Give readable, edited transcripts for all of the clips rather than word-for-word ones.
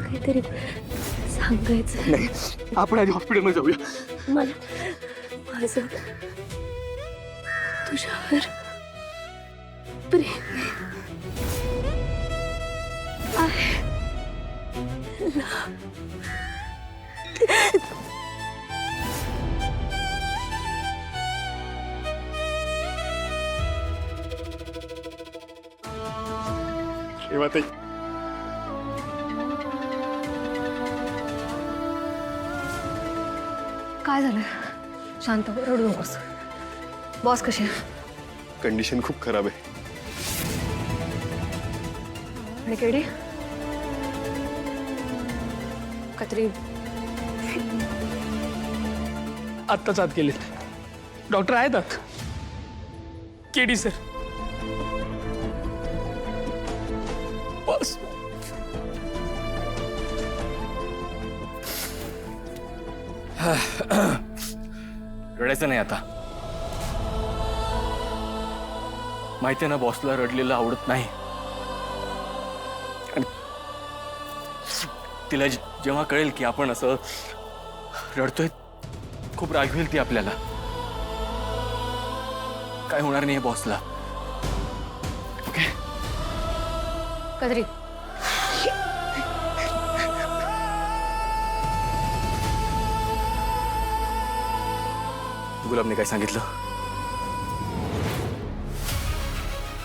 काहीतरी सांगायचं. नाही, आपण आधी हॉस्पिटलमध्ये जाऊया. मला माझं तुझ्यावर प्रेम आहे. रेवाताई, काय झालं? शांत हो, रडू नकोस. बॉस कशी आहे? कंडिशन खूप खराब आहे. आणि केडी कत्री आत्ताच आत गेले. डॉक्टर आहेत आत. KD sir. बस रडायचं नाही आता. माहिती आहे ना, बॉसला रडलेलं आवडत नाही. आणि तिला जेव्हा कळेल की आपण असं रडतोय, खूप राग होईल ती आपल्याला. काय होणार नाही बॉसला. ओके कत्री गुलाबने काय सांगितलं?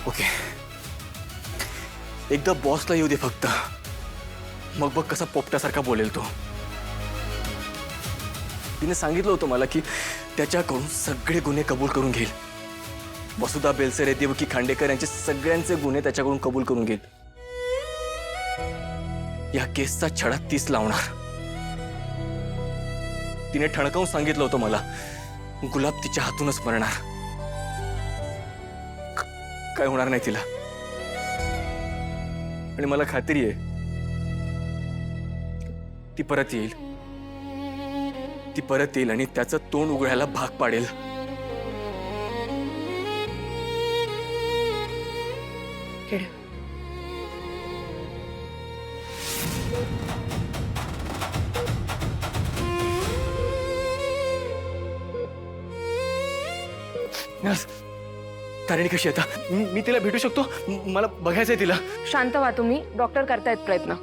ओके, एकदा बॉसला येऊ दे फक्त. मग बघ कसा पोपट्यासारखा बोलेल तो. तिने सांगितलं होतं मला की त्याच्याकडून सगळे गुन्हे कबूल करून घेईल. वसुधा बेलसरे, देवकी खांडेकर यांचे सगळ्यांचे गुन्हे त्याच्याकडून कबूल करून घेईल. या केसचा छडा तीच लावणार. तिने ठणकावून सांगितलं होतं मला, गुलाब तिच्या हातूनच मरणार. काय होणार नाही तिला. आणि मला खात्री आहे ती परत येईल. ती परत येईल आणि त्याचं तोंड उघडायला भाग पाडेल. केडी तारिणी कशी आहे आता? मी तिला भेटू शकतो? मला बघायचंय तिला. शांत व्हा तुम्ही. डॉक्टर करतायत प्रयत्न.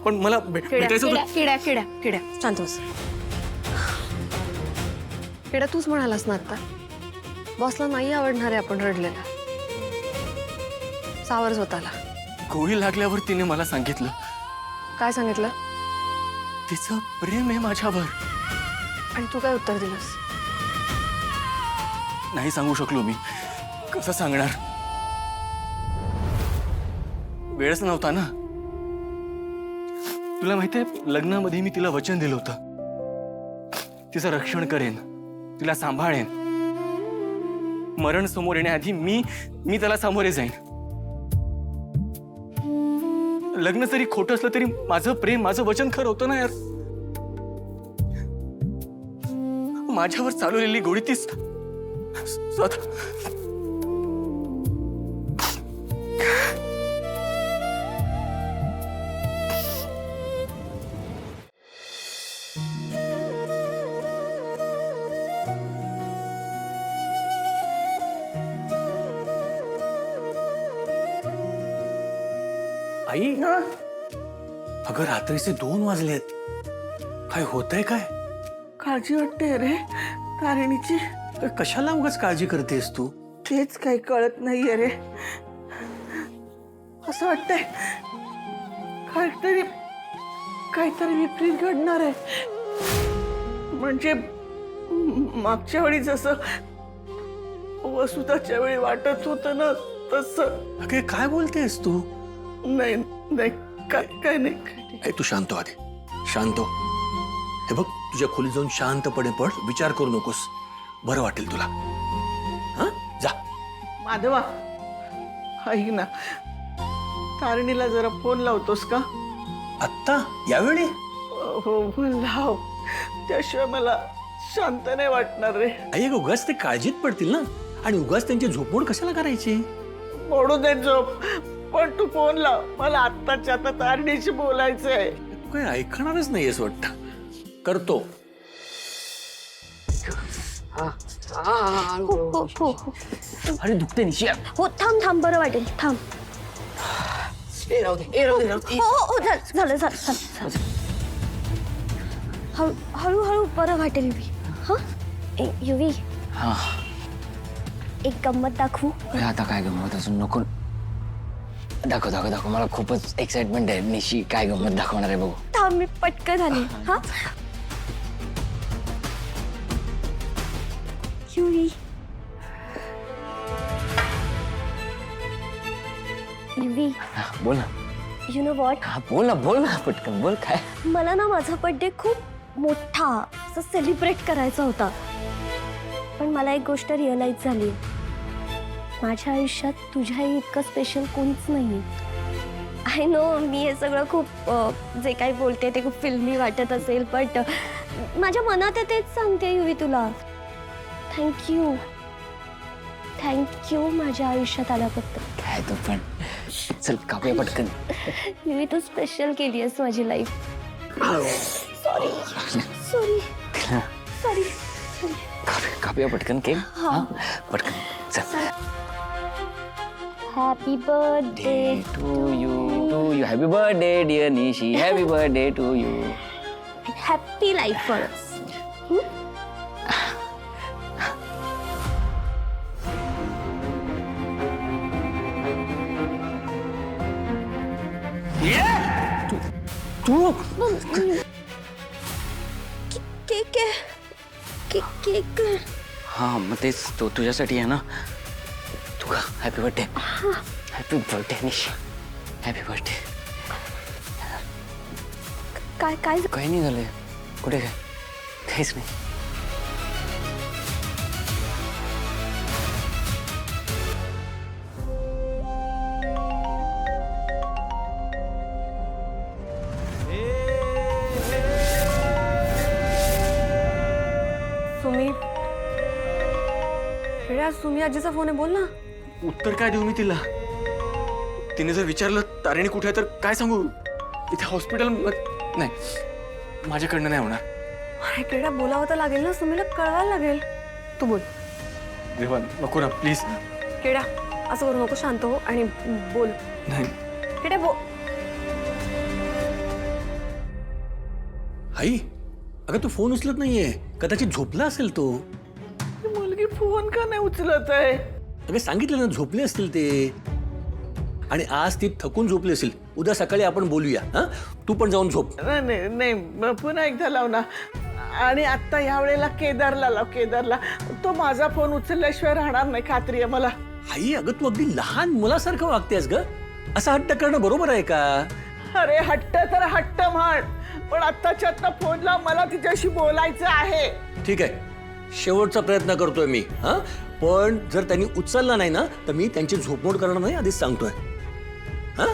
पण मला भेटायचं होतं. किड्या शांत बस. किड्या तूच म्हणालास ना आता, बॉसला नाही आवडणार आहे आपण रडलेला. सावर स्वतःला. गोळी लागल्यावर तिने मला सांगितलं, काय सांगितलं? तिचं प्रेम आहे माझ्यावर. आणि तू काय उत्तर दिलंस? नाही सांगू शकलो मी. कसं सांगणार? वेळच नव्हता ना. तुला माहितीये, लग्नामध्ये मी तिला वचन दिलं होतं, तिचं रक्षण करेन, तिला सांभाळेन. मरण समोर येण्याआधी मी त्याला सामोरे जाईन. लग्न जरी खोटं असलं तरी माझं प्रेम, माझं वचन खरं होतं ना यार. माझ्यावर चालवलेली गोळी तीच स्वतः. आई, अगं रात्रीचे 2 वाजलेत. काय होतंय काय? काळजी वाटते रे तारिणीची. कशाला उगाच काळजी करतेस तू? तेच काही कळत नाहीये रे. असं वाटतंय काहीतरी काहीतरी विपरीत घडणार आहे. म्हणजे मागच्या वेळी जसं वसुधाच्या वेळी वाटत होतं ना तसं. अगे काय बोलतेस तू? नाही नाही काय नाही. तू शांत हो आधी, शांत हो. हे बघ, तुझ्या खोलीत जाऊन शांतपणे पड. विचार करू नकोस. बरं वाटेल तुला. हा, जा. माधवा, ऐक ना, तारिणीला जरा फोन लावतोस का? आत्ता यावेळी? हो लाव. त्याशिवाय मला शांत नाही वाटणार रे. आई, उगाच ते काळजीत पडतील ना. आणि उगाच त्यांची झोपमोड कशाला करायची? मोडू दे झोप, पण तू फोन लाव. मला आत्ताच्या आता तारिणीशी बोलायचंय. तू काय ऐकणारच नाहीयेस वाटतं. करतो. हो हो हो हो. अरे दुखते निशी. हो थांब थांब बरं वाटेल थांब. राहू दे हो हो हो झालं झालं झालं. हळूहळू बरं वाटेल युवी. हां युवी हा एक गंमत दाखवू. आता काय गंमत अजून नको. दाखव दाखव दाखव मला खूपच एक्साइटमेंट आहे. निशी काय गंमत दाखवणार आहे बघू. थांब मी पटकन आले. हां युवी युवी बोल ना. यू नो वॉट हा बोल ना पटकन बोल. काय मला ना माझा बर्थडे खूप मोठा असं सेलिब्रेट करायचा होता. पण मला एक गोष्ट रिअलाइज झाली. माझ्या आयुष्यात तुझ्याही इतकं स्पेशल कोणीच नाही. आय नो मी हे सगळं खूप जे काही बोलते ते खूप फिल्मी वाटत असेल बट माझ्या मनात आहे तेच सांगते युवी तुला. थँक्यू थँक्यू माझ्या आयुष्यात आल्याबद्दल. काय तू पण. चल कापूया पटकन. युवी तू स्पेशल केली आहेस माझी लाईफ. सॉरी सॉरी सॉरी कापूया पटकन केक. हा पटकन चल. Happy birthday to you happy birthday dear Nishi. Happy birthday to you. Happy life for us. तू केक आहे केक. हा मग तेच तो तुझ्यासाठी आहे ना. तू का happy birthday. Happy birthday Nishi. Happy birthday. काय काय काही नाही झालंय. कुठे काय काहीच नाही. सुमी आज सुमी आजीचा फोन आहे. बोल ना. उत्तर काय देऊ मी तिला. तिने जर विचारलं तारिणी कुठे आहे तर काय सांगू. इथे हॉस्पिटल नाही. माझ्याकडनं नाही होणार. अरे क्रीडा बोलावं तर लागेल ना. सुमीला कळवायला लागेल. तू बोल. देवा नको ना प्लीज. क्रीडा असं करू नको. शांत हो आणि बोल. नाही क्रीडा बोल. आई अगं तू फोन उचलत नाहीये. कदाचित झोपला असेल तो. मुलगी फोन का नाही उचलत आहे? अगं सांगितलं ना झोपले असतील ते. आणि आज ती थकून झोपली असेल. उद्या सकाळी आपण बोलूया. हा तू पण जाऊन झोप. नाही नाही पुन्हा एकदा लाव ना. आणि आत्ता ह्या वेळेला केदारला लाव. केदारला तो माझा फोन उचलल्याशिवाय राहणार नाही. खात्री आहे मला. आई अगं तू अगदी लहान मुलासारखं वागतेस ग. असं हट्ट करणं बरोबर आहे का. अरे हट्ट तर हट्ट म्हण पण आत्ताच्या आत्ता फोन लाव. मला तिच्याशी बोलायचं आहे. ठीक आहे शेवटचा प्रयत्न करतोय मी. हा पण जर त्यांनी उचलला नाही ना तर मी त्यांची झोपमोड करणार नाही आधीच सांगतोय. हा